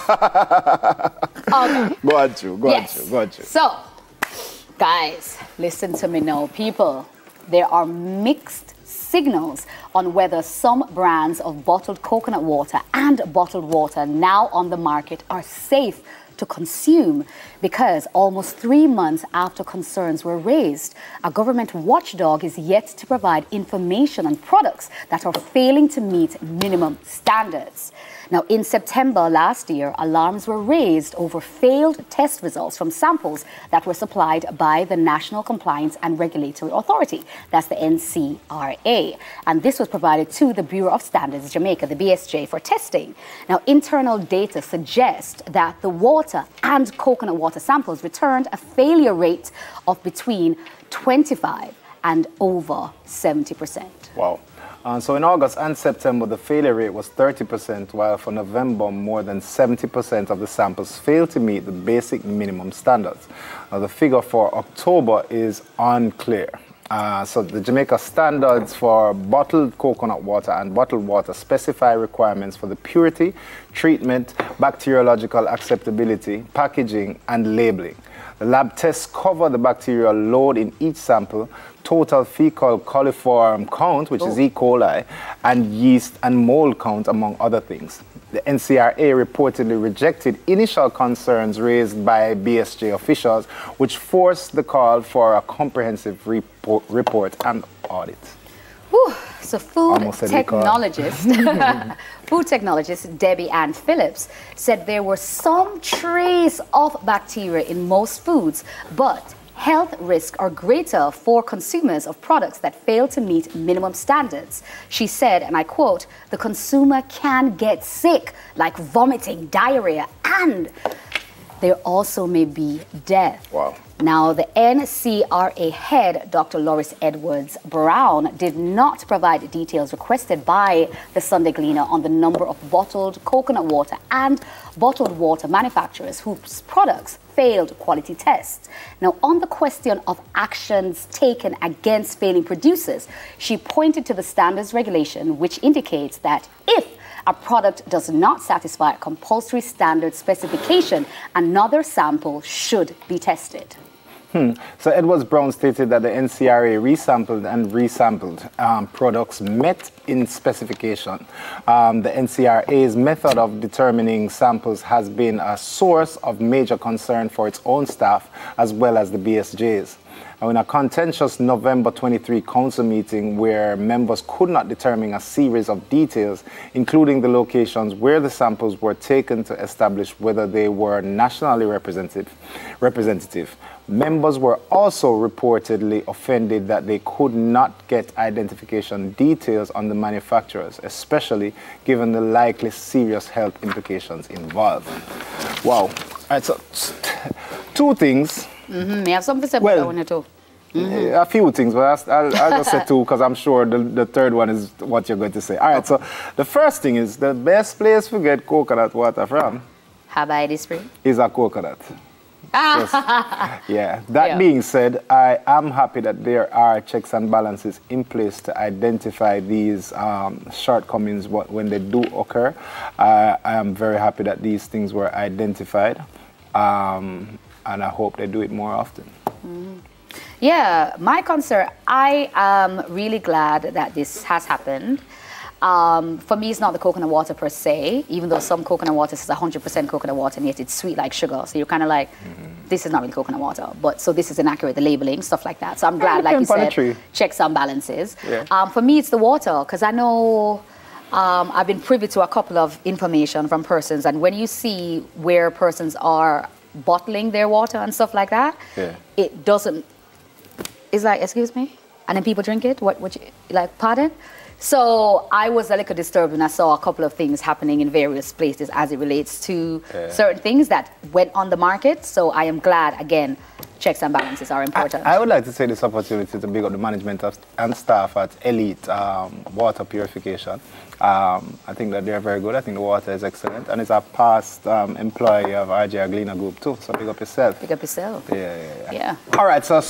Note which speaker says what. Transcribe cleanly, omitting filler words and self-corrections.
Speaker 1: Okay.
Speaker 2: Go on through, go on through, go on through.
Speaker 1: So, guys, listen to me now, people. There are mixed signals on whether some brands of bottled coconut water and bottled water now on the market are safe to consume, because almost 3 months after concerns were raised, a government watchdog is yet to provide information on products that are failing to meet minimum standards. Now, in September last year, alarms were raised over failed test results from samples that were supplied by the National Compliance and Regulatory Authority, that's the NCRA. And this was provided to the Bureau of Standards Jamaica, the BSJ, for testing. Now, internal data suggest that the water and coconut water samples returned a failure rate of between 25 and over 70%.
Speaker 2: Wow. So in August and September, the failure rate was 30%, while for November, more than 70% of the samples failed to meet the basic minimum standards. Now, the figure for October is unclear. So the Jamaica standards for bottled coconut water and bottled water specify requirements for the purity, treatment, bacteriological acceptability, packaging, and labeling. The lab tests cover the bacterial load in each sample, total fecal coliform count, which is E. coli, and yeast and mold count, among other things. The NCRA reportedly rejected initial concerns raised by BSJ officials, which forced the call for a comprehensive report and audit.
Speaker 1: Whew. So food technologist Debbie Ann Phillips said there were some trace of bacteria in most foods, but health risks are greater for consumers of products that fail to meet minimum standards. She said, and I quote, "The consumer can get sick, like vomiting, diarrhea, and there also may be death."
Speaker 2: Wow.
Speaker 1: Now, the NCRA head, Dr. Loris Edwards Brown, did not provide details requested by the Sunday Gleaner on the number of bottled coconut water and bottled water manufacturers whose products failed quality tests. Now, on the question of actions taken against failing producers, she pointed to the standards regulation, which indicates that if a product does not satisfy a compulsory standard specification, another sample should be tested.
Speaker 2: So Edwards Brown stated that the NCRA resampled and resampled products met in specification. The NCRA's method of determining samples has been a source of major concern for its own staff as well as the BSJ's. Now, in a contentious November 23 council meeting where members could not determine a series of details, including the locations where the samples were taken to establish whether they were nationally representative, members were also reportedly offended that they could not get identification details on the manufacturers, especially given the likely serious health implications involved. Wow. All right, so two things.
Speaker 1: You have something to say about that one or two?
Speaker 2: A few things, but I'll just say two because I'm sure the third one is what you're going to say. All right, so the first thing is the best place to get coconut water from is a coconut. That being said, I am happy that there are checks and balances in place to identify these shortcomings when they do occur. I am very happy that these things were identified. And I hope they do it more often.
Speaker 1: Yeah, my concern, I am really glad that this has happened. For me, it's not the coconut water per se, even though some coconut water is 100% coconut water and yet it's sweet like sugar. So you're kind of like, this is not really coconut water. But so this is inaccurate, the labeling, stuff like that. So I'm glad, like you said, checks and balances. Yeah. For me, it's the water, because I know I've been privy to a couple of information from persons. And when you see where persons are bottling their water and stuff like that, it doesn't, it's like, excuse me, and then people drink it, what you, like, pardon? So I was a little disturbed when I saw a couple of things happening in various places as it relates to certain things that went on the market. So I am glad, again, checks and balances are important.
Speaker 2: I would like to take this opportunity to big up the management and staff at Elite Water Purification. I think that they're very good. I think the water is excellent. And it's a past employee of RJ Gleaner Group too. So big up yourself.
Speaker 1: Big up yourself.
Speaker 2: Yeah. All right, so